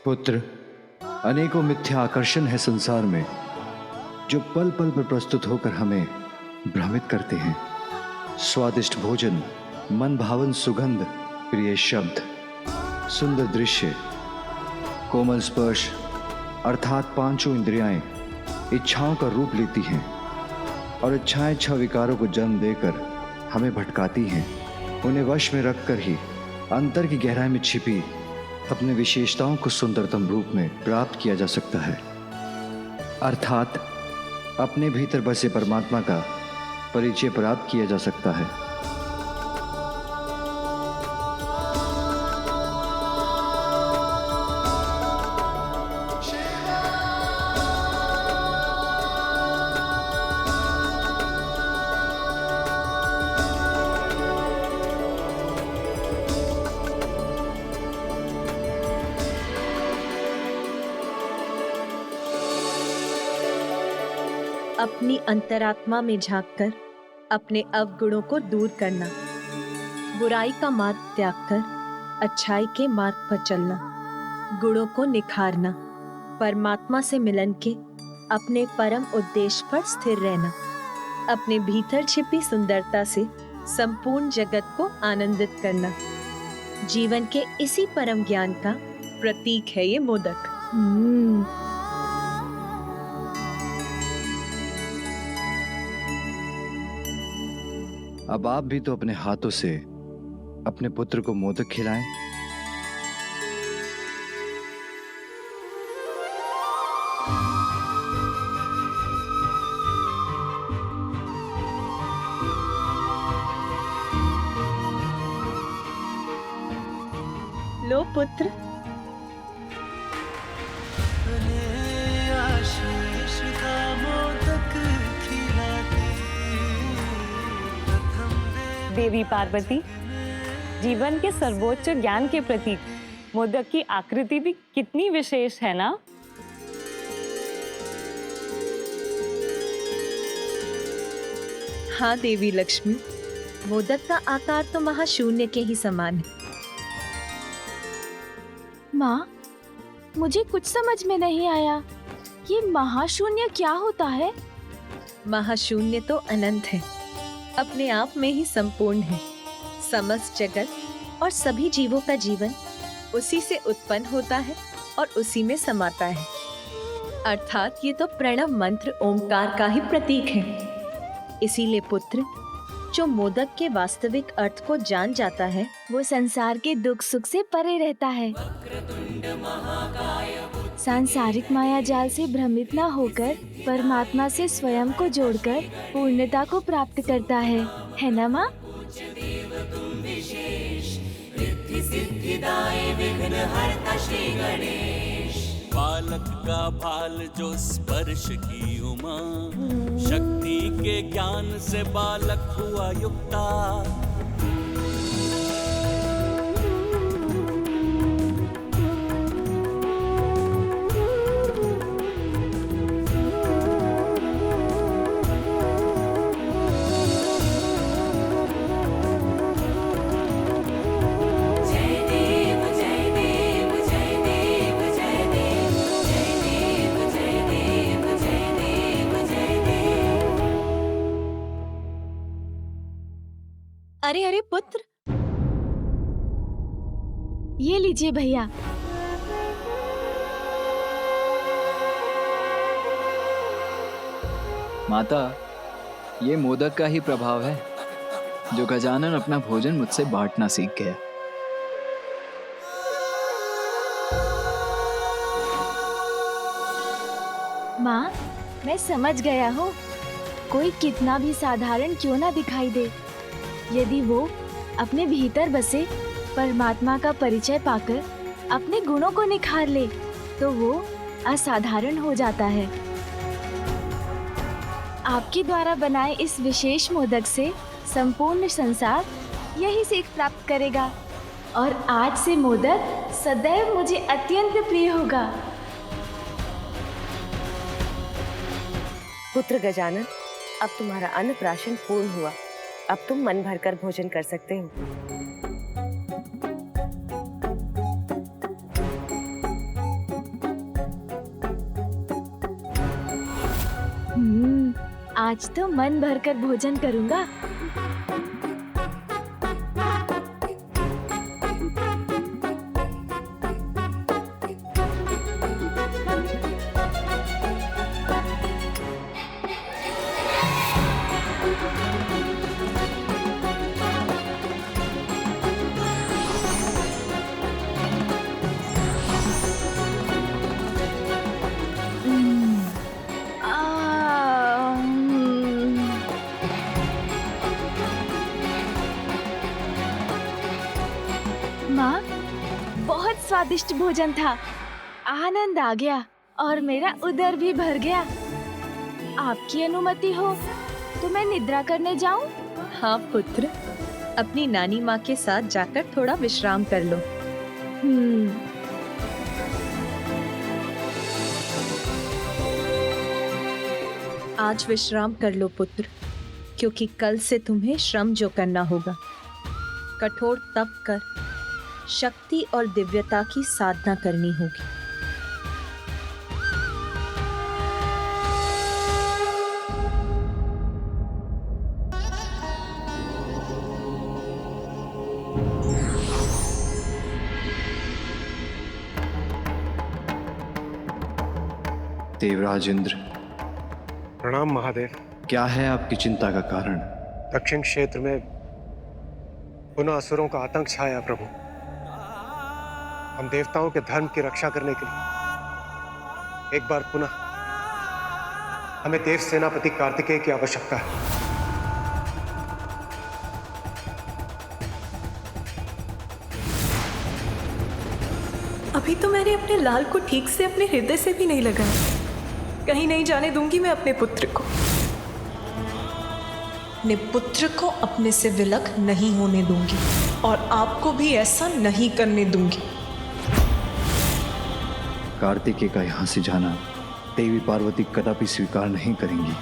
पुत्र, अनेकों मिथ्या आकर्षण है संसार में जो पल पल पर प्रस्तुत होकर हमें भ्रमित करते हैं। स्वादिष्ट भोजन, मन भावन सुगंध, प्रिय शब्द, सुंदर दृश्य, कोमल स्पर्श अर्थात पांचों इंद्रियाएं इच्छाओं का रूप लेती हैं और इच्छाएं छह विकारों को जन्म देकर हमें भटकाती हैं। उन्हें वश में रखकर ही अंतर की गहराई में छिपी अपने विशेषताओं को सुंदरतम रूप में प्राप्त किया जा सकता है, अर्थात अपने भीतर बसे परमात्मा का परिचय प्राप्त किया जा सकता है। अपनी अंतरात्मा में झांककर अपने अवगुणों को दूर करना, बुराई का मार्ग त्याग कर अच्छाई के मार्ग पर चलना, गुणों को निखारना, परमात्मा से मिलन के अपने परम उद्देश्य पर स्थिर रहना, अपने भीतर छिपी सुंदरता से संपूर्ण जगत को आनंदित करना। जीवन के इसी परम ज्ञान का प्रतीक है ये मोदक। अब आप भी तो अपने हाथों से अपने पुत्र को मोदक खिलाएं। लो पुत्र। देवी पार्वती, जीवन के सर्वोच्च ज्ञान के प्रतीक मोदक की आकृति भी कितनी विशेष है ना? हाँ देवी लक्ष्मी, मोदक का आकार तो महाशून्य के ही समान है। माँ, मुझे कुछ समझ में नहीं आया, ये महाशून्य क्या होता है? महाशून्य तो अनंत है, अपने आप में ही संपूर्ण है। समस्त जगत और सभी जीवों का जीवन उसी से उत्पन्न होता है और उसी में समाता है, अर्थात ये तो प्रणव मंत्र ओमकार का ही प्रतीक है। इसीलिए पुत्र, जो मोदक के वास्तविक अर्थ को जान जाता है वो संसार के दुख सुख से परे रहता है। सांसारिक माया जाल से भ्रमित न होकर परमात्मा से स्वयं को जोड़कर पूर्णता को प्राप्त करता है ना माँ? बालक का भाल जो स्पर्श की उमा, शक्ति के ज्ञान से बालक हुआ युक्ता। अरे अरे पुत्र, ये लीजिए भैया। माता, ये मोदक का ही प्रभाव है जो गजानन अपना भोजन मुझसे बांटना सीख गया। माँ, मैं समझ गया हूँ। कोई कितना भी साधारण क्यों ना दिखाई दे, यदि वो अपने भीतर बसे परमात्मा का परिचय पाकर अपने गुणों को निखार ले तो वो असाधारण हो जाता है। आपके द्वारा बनाए इस विशेष मोदक से संपूर्ण संसार यही सीख प्राप्त करेगा और आज से मोदक सदैव मुझे अत्यंत प्रिय होगा। पुत्र गजानन, अब तुम्हारा अन्नप्राशन पूर्ण हुआ। अब तुम मन भरकर भोजन कर सकते हो। आज तो मन भरकर भोजन करूंगा। माँ, बहुत स्वादिष्ट भोजन था। आनंद आ गया और मेरा उदर भी भर गया। आपकी अनुमति हो तो मैं निद्रा करने जाऊं? हाँ पुत्र, अपनी नानी माँ के साथ जाकर थोड़ा विश्राम कर लो। आज विश्राम कर लो पुत्र, क्योंकि कल से तुम्हें श्रम जो करना होगा। कठोर तप कर शक्ति और दिव्यता की साधना करनी होगी। देवराज इंद्र, प्रणाम महादेव। क्या है आपकी चिंता का कारण? दक्षिण क्षेत्र में पुनः असुरों का आतंक छाया प्रभु। हम देवताओं के धर्म की रक्षा करने के लिए एक बार पुनः हमें देव सेनापति कार्तिकेय की आवश्यकता है। अभी तो मैंने अपने लाल को ठीक से अपने हृदय से भी नहीं लगाया। कहीं नहीं जाने दूंगी मैं अपने पुत्र को। अपने पुत्र को अपने से विलग नहीं होने दूंगी और आपको भी ऐसा नहीं करने दूंगी। कार्तिकेय का यहाँ से जाना देवी पार्वती कदापि स्वीकार नहीं करेंगी।